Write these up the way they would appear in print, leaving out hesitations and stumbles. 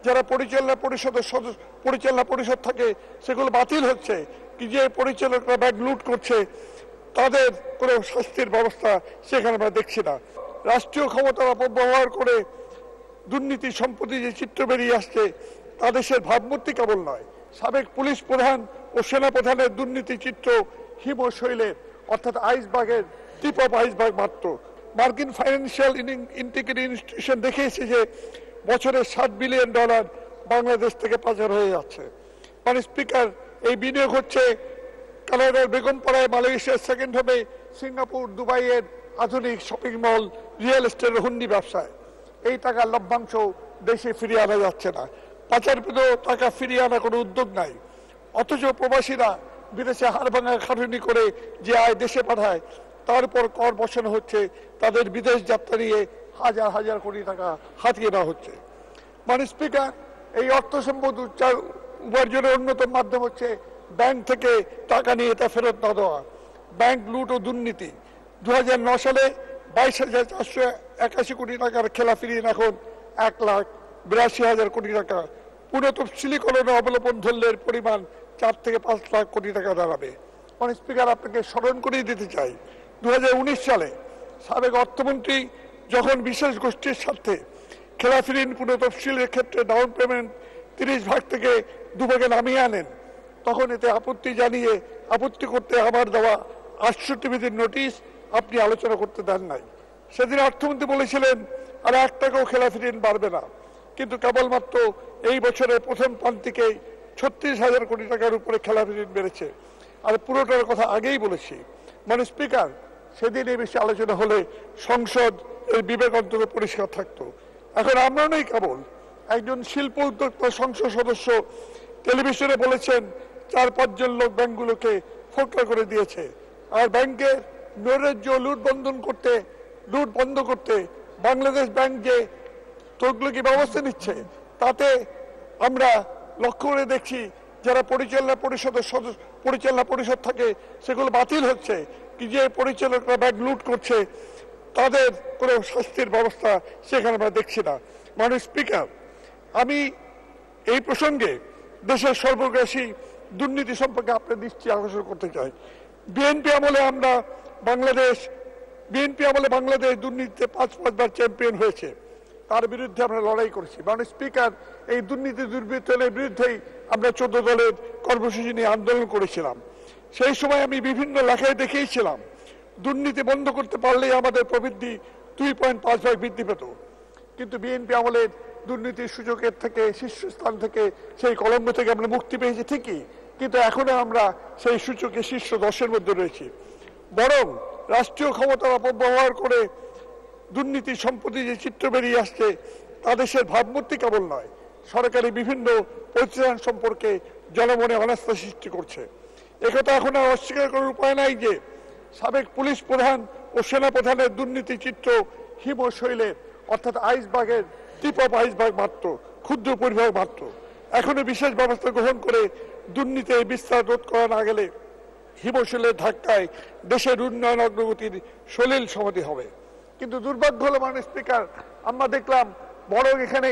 যারা পরিচালনা পরিষদ থাকে সেগুলো বাতিল হচ্ছে, কি যে পরিচালকরা ব্যাংক লুট করছে তাদের কোনো শাস্তির ব্যবস্থা সেখানে আমরা দেখছি না। রাষ্ট্রীয় ক্ষমতার অপব্যবহার করে দুর্নীতি সম্পত্তি যে চিত্র বেরিয়ে আসছে তা দেশের ভাবমূর্তি কেবল নয়, সাবেক পুলিশ প্রধান ও সেনা প্রধানের দুর্নীতি চিত্র হিমশৈলের অর্থাৎ আইসবার্গের টিপ অফ আইসবার্গ মাত্র। মার্কিন ফাইন্যান্সিয়াল ইন্টিগ্রিটি ইনস্টিটিউশন দেখিয়েছে যে বছরে $7 বিলিয়ন বাংলাদেশ থেকে পাচার হয়ে যাচ্ছে। মানে স্পিকার, এই বিনিয়োগ হচ্ছে কানাডার বেগমপাড়ায়, মালয়েশিয়ার সেকেন্ড হোমে, সিঙ্গাপুর, দুবাইয়ের আধুনিক শপিং মল, রিয়েল এস্টেটের হুন্ডি ব্যবসায়। এই টাকার লভ্যাংশ দেশে ফিরিয়ে আনা যাচ্ছে না। পাচারকৃত টাকা ফিরিয়ে আনা কোনো উদ্যোগ নাই। অথচ প্রবাসীরা বিদেশে হাড়ভাঙা খাটুনি করে যে আয় দেশে পাঠায় তার উপর কর বসানো হচ্ছে, তাদের বিদেশ যাত্রা নিয়ে হাজার হাজার কোটি টাকা হাতিয়ে নেওয়া হচ্ছে। মানে স্পিকার, এই অর্থ সম্পদ উপার্জনের অন্যতম মাধ্যম হচ্ছে ব্যাংক থেকে টাকা নিয়ে তা ফেরত না দেওয়া। ব্যাংক লুট ও দুর্নীতি। 2009 সালে 22,481 কোটি টাকার খেলাপি ঋণ এখন 1,82,000 কোটি টাকা। পুরো তফসিলীকরণে অবলম্বন ধরলে পরিমাণ 4 থেকে 5 লাখ কোটি টাকা দাঁড়াবে। মানে স্পিকার, আপনাকে স্মরণ করিয়ে দিতে চাই, 2019 সালে সাবেক অর্থমন্ত্রী যখন বিশেষ গোষ্ঠীর স্বার্থে খেলাপি ঋণ পুনঃ তফসিলের ক্ষেত্রে ডাউন পেমেন্ট 30 ভাগ থেকে 2 ভাগে নামিয়ে আনেন, তখন এতে আপত্তি করতে আমার দেওয়া 68 বিধির নোটিশ আপনি আলোচনা করতে দেন নাই। সেদিন অর্থমন্ত্রী বলেছিলেন আর 1 টাকাও খেলাপি ঋণ বাড়বে না, কিন্তু কেবলমাত্র এই বছরের প্রথম প্রান্তিকে 36,000 কোটি টাকার উপরে খেলাপি ঋণ বেড়েছে। আর পুরোটার কথা আগেই বলেছি। মানে স্পিকার, সেদিন এই বিষয়ে আলোচনা হলে সংসদ এর বিবেক অন্তত পরিষ্কার থাকতো। এখন আমরা নই কেবল, একজন শিল্প উদ্যোক্তা সংসদ সদস্য টেলিভিশনে বলেছেন 4-5 জন লোক ব্যাংকগুলোকে ফোকলা করে দিয়েছে। আর ব্যাংকের নৈরাজ্য লুট বন্ধ করতে বাংলাদেশ ব্যাংক যে তগলকি ব্যবস্থা নিচ্ছে তাতে আমরা লক্ষ্য করে দেখছি যারা পরিচালনা পরিষদ থাকে সেগুলো বাতিল হচ্ছে, কি যে পরিচালকরা ব্যাংক লুট করছে তাদের কোনো শাস্তির ব্যবস্থা সেখানে আমরা দেখছি না। মাননীয় স্পিকার, আমি এই প্রসঙ্গে দেশের সর্বগ্রাসী দুর্নীতি সম্পর্কে আপনার দৃষ্টি আকর্ষণ করতে চাই। বিএনপি আমলে বাংলাদেশ দুর্নীতিতে 5 বার চ্যাম্পিয়ন হয়েছে, তার বিরুদ্ধে আমরা লড়াই করেছি। মাননীয় স্পিকার, এই দুর্নীতি দুর্বৃত্তের বিরুদ্ধেই আমরা 14 দলের কর্মসূচি নিয়ে আন্দোলন করেছিলাম। সেই সময় আমি বিভিন্ন লেখায় দেখিয়েছিলাম দুর্নীতি বন্ধ করতে পারলেই আমাদের প্রবৃদ্ধি 2.5 ভাগ বৃদ্ধি পেত। কিন্তু বিএনপি আমলের দুর্নীতির সূচকের থেকে শীর্ষস্থান থেকে সেই কলঙ্ক থেকে আমরা মুক্তি পেয়েছি ঠিকই, কিন্তু এখনো আমরা সেই সূচকে শীর্ষ 10-এর মধ্যে রয়েছি। বরং রাষ্ট্রীয় ক্ষমতার অপব্যবহার করে দুর্নীতি সম্পত্তি যে চিত্র বেরিয়ে আসছে তা দেশের ভাবমূর্তি কেবল নয়, সরকারি বিভিন্ন প্রতিষ্ঠান সম্পর্কে জনমনে অনাস্থা সৃষ্টি করছে। একথা এখন আর অস্বীকার করার উপায় নাই যে সাবেক পুলিশ প্রধান ও সেনা প্রধানের দুর্নীতি চিত্র হিমশৈলের অর্থাৎ আইসবার্গের টিপ অফ আইসবার্গ মাত্র, ক্ষুদ্র পরিভাগ মাত্র। এখনো বিশেষ ব্যবস্থা গ্রহণ করে দুর্নীতির বিস্তার রোধ করা না গেলে হিমশৈলের ধাক্কায় দেশের উন্নয়ন অগ্রগতির সলিল সমাধি হবে। কিন্তু দুর্ভাগ্য হলো মাননীয় স্পিকার, আমরা দেখলাম বরং এখানে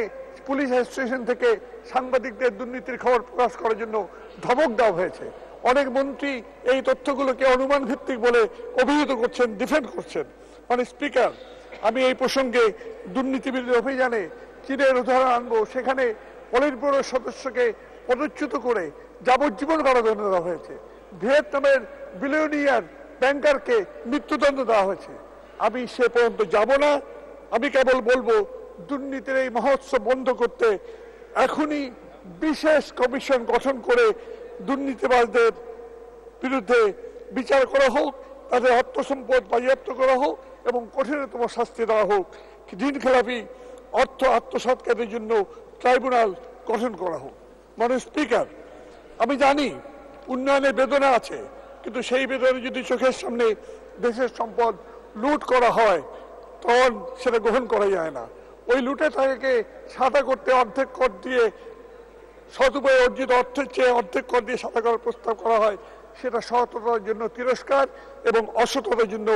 পুলিশ স্টেশন থেকে সাংবাদিকদের দুর্নীতির খবর প্রকাশ করার জন্য ধমক দেওয়া হয়েছে। অনেক মন্ত্রী এই তথ্যগুলোকে অনুমান ভিত্তিক বলে অভিহিত করছেন, ডিফেন্ড করছেন। মানে স্পিকার, আমি এই প্রসঙ্গে দুর্নীতি বিরোধী অভিযানে চীনের উদাহরণ আনবো। সেখানে পলিট ব্যুরোর সদস্যকে পদচ্যুত করে যাবজ্জীবন কারাদণ্ড দেওয়া হয়েছে। ভিয়েতনামের বিলিয়নিয়ার ব্যাংকারকে মৃত্যুদণ্ড দেওয়া হয়েছে। আমি সে পর্যন্ত যাব না, আমি কেবল বলবো দুর্নীতির এই মহোৎসব বন্ধ করতে এখনই বিশেষ কমিশন গঠন করে দুর্নীতিবাজদের বিরুদ্ধে বিচার করা হোক, তাদের অর্থ সম্পদ বাজেয়াপ্ত করা হোক এবং কঠিনতম শাস্তি দেওয়া হোক। ঋণ খেলাপি অর্থ আত্মসাৎকারীর জন্য ট্রাইব্যুনাল গঠন করা হোক। মাননীয় স্পিকার, আমি জানি উন্নয়নের বেদনা আছে, কিন্তু সেই বেদনা যদি চোখের সামনে দেশের সম্পদ লুট করা হয় তখন সেটা গ্রহণ করা যায় না। ওই লুটের টাকাকে সাদা করতে অর্ধেক কর দিয়ে, সৎ উপায়ে অর্জিত অর্থের চেয়ে অর্ধেক কর দিয়ে সাদা করার প্রস্তাব করা হয়, সেটা সততার জন্য তিরস্কার এবং অসততার জন্য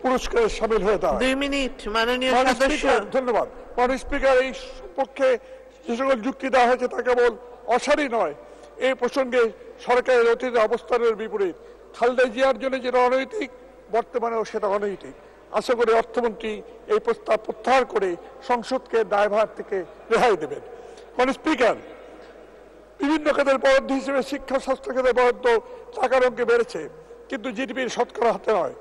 পুরস্কারে সামিল হয়ে দাঁড়ায়। 2 মিনিট মাননীয় সদস্য। ধন্যবাদ। মাননীয় স্পিকার, এই পক্ষে যে সকল যুক্তি দেওয়া হয়েছে তা কেবল অসারই নয়, এই প্রসঙ্গে সরকারের অতীত অবস্থানের বিপরীত। খালেদা জিয়ার জন্য যেটা অনৈতিক, বর্তমানেও সেটা অনৈতিক। আশা করি অর্থমন্ত্রী এই প্রস্তাব প্রত্যাহার করে সংসদকে দায়ভার থেকে রেহাই দেবেন। স্পিকার, বিভিন্ন খাতের বরাদ্দ হিসেবে শিক্ষা স্বাস্থ্য খাতের বরাদ্দ টাকার অঙ্কে বেড়েছে, কিন্তু জিডিপির শতকরা হাতে নয়।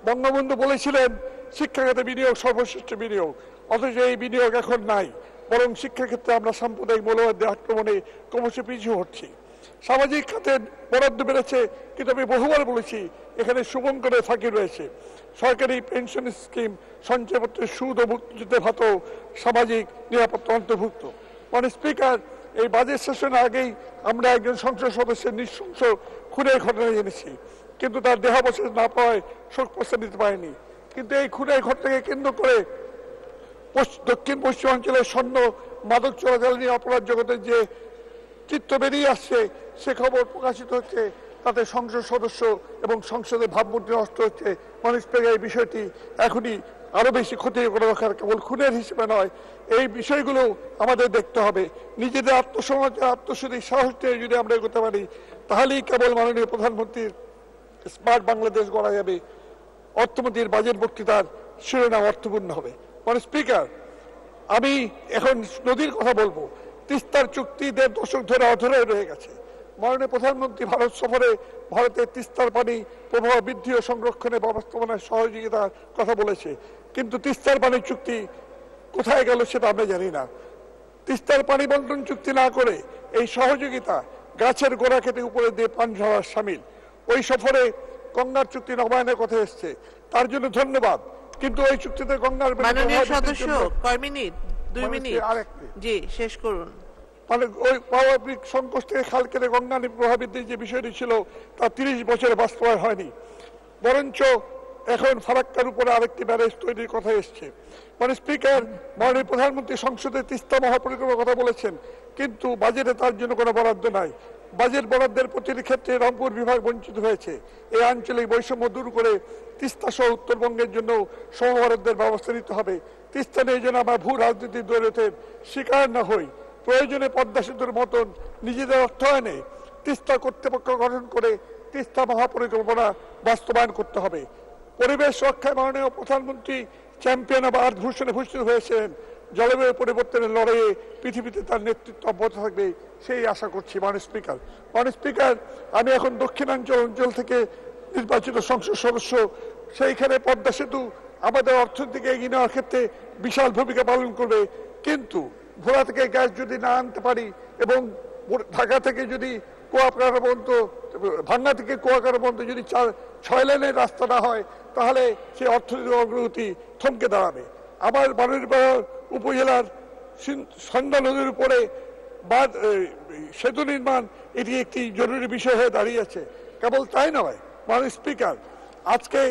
বঙ্গবন্ধু বলেছিলেন শিক্ষা খাতে বিনিয়োগ সর্বশ্রেষ্ঠ বিনিয়োগ, অথচ এই বিনিয়োগ এখন নাই, বরং শিক্ষাক্ষেত্রে আমরা সাম্প্রদায়িক মৌলবাদের আক্রমণে ক্রমশ পিছু হচ্ছি। সামাজিক খাতের বরাদ্দ বেড়েছে, কিন্তু আমি বহুবার বলেছি এখানে শুভঙ্করের ফাঁকি রয়েছে। সরকারি পেনশন স্কিম, সঞ্চয়পত্রের সুদ ও মুক্তিযুদ্ধের ভাতাও সামাজিক নিরাপত্তা অন্তর্ভুক্ত। স্পিকার, এই বাজেট সেশনের আগেই আমরা একজন সংসদ সদস্যের নৃশংস খুনের ঘটনা জেনেছি, কিন্তু তার দেহাবশেষ না পাওয়ায় শোক প্রস্তাব দিতে পারেনি। কিন্তু এই খুনের ঘটনাকে কেন্দ্র করে দক্ষিণ পশ্চিমাঞ্চলের স্বর্ণ মাদক চোরাচাল নিয়ে অপরাধ জগতের যে চিত্র বেরিয়ে আসছে, সে খবর প্রকাশিত হচ্ছে, তাতে সংসদ সদস্য এবং সংসদের ভাবমূর্তি নষ্ট হচ্ছে। স্পিকার, এই বিষয়টি এখনই আরো বেশি খতিয়ে করা দরকার, কেবল খুনের হিসেবে নয়। এই বিষয়গুলো আমাদের দেখতে হবে। নিজেদের আত্মসমাজের আত্মশুদ্ধি সাহস নিয়ে যদি আমরা এগোতে পারি, তাহলেই কেবল মাননীয় প্রধানমন্ত্রীর স্মার্ট বাংলাদেশ গড়া যাবে। অর্থমন্ত্রীর বাজেট বক্তৃতার শিরোনাম অর্থপূর্ণ হবে। স্পিকার, আমি এখন নদীর কথা বলবো। তিস্তার চুক্তি 1.5 দশক ধরে অধরে রয়ে গেছে। মাননীয় প্রধানমন্ত্রী ভারত সফরে ভারতের তিস্তার পানি প্রবাহ বৃদ্ধি ও সংরক্ষণে ব্যবস্থাপনার সহযোগিতার কথা বলেছে, কিন্তু তিস্তার পানি চুক্তি কোথায় গেল সেটা আমরা জানি না। তিস্তার পানি বন্টন চুক্তি না করে এই সহযোগিতা গাছের গোড়া কেটে উপরে দিয়ে পান ঝরার সামিল। ওই সফরে গঙ্গার চুক্তি নবায়নের কথা এসছে, তার জন্য ধন্যবাদ, কিন্তু ওই চুক্তিতে গঙ্গার সদস্য কয় মিনিট 2 মিনিট জি শেষ করুন। ওই পাওয়াবিক সংকোচ থেকে খাল কেটে গঙ্গা প্রভাবিতের যে বিষয়টি ছিল তা 30 বছরে বাস্তবায়ন হয়নি, বরঞ্চ এখন ফারাক্কার উপরে আরেকটি ব্যারেজ তৈরির কথা এসছে। স্পিকার, মাননীয় প্রধানমন্ত্রী সংসদে তিস্তা মহাপরিকল্পনার কথা বলেছেন, কিন্তু বাজেটে তার জন্য কোনো বরাদ্দ নাই। বাজেট বরাদ্দের প্রতিটি ক্ষেত্রে রংপুর বিভাগ বঞ্চিত হয়েছে। এই আঞ্চলিক বৈষম্য দূর করে তিস্তা সহ উত্তরবঙ্গের জন্য সমবরাদ্দের ব্যবস্থা নিতে হবে। তিস্তা নিয়ে যেন আমরা ভূ রাজনীতির দৈরথের শিকার না হই। প্রয়োজনে পদ্মা সেতুর মতন নিজেদের অর্থায়নে তিস্তা কর্তৃপক্ষ গঠন করে তিস্তা মহাপরিকল্পনা বাস্তবায়ন করতে হবে। পরিবেশ রক্ষায় মাননীয় প্রধানমন্ত্রী চ্যাম্পিয়ন অব আর্থ ঘোষণে ভূষিত হয়েছেন। জলবায়ু পরিবর্তনের লড়াইয়ে পৃথিবীতে তার নেতৃত্ব অব্যাহত থাকবে, সেই আশা করছি। স্পিকার, আমি এখন দক্ষিণাঞ্চল অঞ্চল থেকে নির্বাচিত সংসদ সদস্য। সেইখানে পদ্মা সেতু আমাদের অর্থনীতিকে এগিয়ে নেওয়ার ক্ষেত্রে বিশাল ভূমিকা পালন করবে, কিন্তু ভোলা থেকে গ্যাস যদি না আনতে পারি এবং ঢাকা থেকে যদি কুয়াকাটা পর্যন্ত, ভাঙ্গা থেকে কুয়াকাটা পর্যন্ত যদি 6 লেনের রাস্তা না হয়, তাহলে সেই অর্থনৈতিক অগ্রগতি থমকে দাঁড়াবে। আমার বাড়িরপাড়া উপজেলার সন্ধ্যা নদীর উপরে সেতু নির্মাণ, এটি একটি জরুরি বিষয় হয়ে দাঁড়িয়েছে। কেবল তাই নয়, স্পিকার, আজকে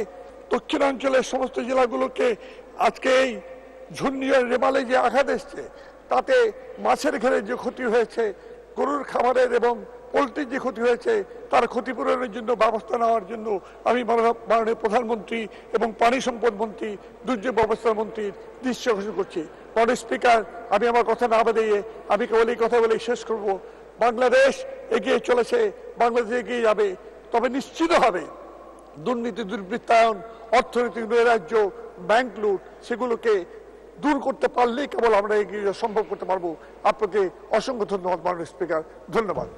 দক্ষিণাঞ্চলের সমস্ত জেলাগুলোকে আজকে এই ঝুন্নিয়ার রেমালে যে আঘাত এসছে, তাতে মাছের ঘেরে যে ক্ষতি হয়েছে, গরুর খামারের এবং পোলট্রির যে ক্ষতি হয়েছে, তার ক্ষতিপূরণের জন্য ব্যবস্থা নেওয়ার জন্য আমি মাননীয় প্রধানমন্ত্রী এবং পানি সম্পদ মন্ত্রী, দুর্যোগ ব্যবস্থাপনা মন্ত্রীর দৃষ্টি আকর্ষণ করছি। স্পিকার, আমি আমার কথা না বাড়িয়ে আমি কেবল এই কথা বলেই শেষ করব। বাংলাদেশ এগিয়ে চলেছে, বাংলাদেশ এগিয়ে যাবে, তবে নিশ্চিত হবে দুর্নীতি, দুর্বৃত্তায়ন, অর্থনৈতিক নৈরাজ্য, ব্যাংক লুট, সেগুলোকে দূর করতে পারলেই কেবল আমরা এগিয়ে সম্ভব করতে পারবো। আপনাকে অসংখ্য ধন্যবাদ মাননীয় স্পিকার, ধন্যবাদ।